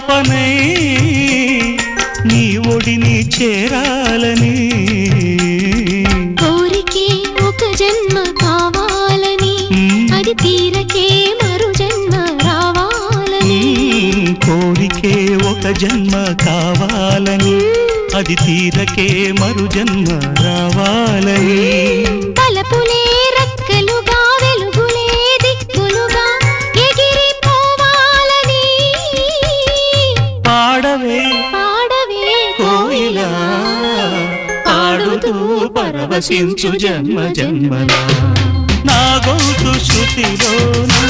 పాపనై నీ ఒడిని చేరాలని కోరికే ఒక జన్మ కావాలని అది తీరకే మరు జన్మ రావాలని కోరికే ఒక జన్మ కావాలని అది తీరకే మరు జన్మ రావాలని తలపులే రెక్కలుగా వెలుగులే దిక్కులుగా ఎగిరిపోవాలని పాడవే పాడవే కోయిలా పాడుతూ పరవశించు జన్మ జన్మలా నా గొంతు శృతిలోనా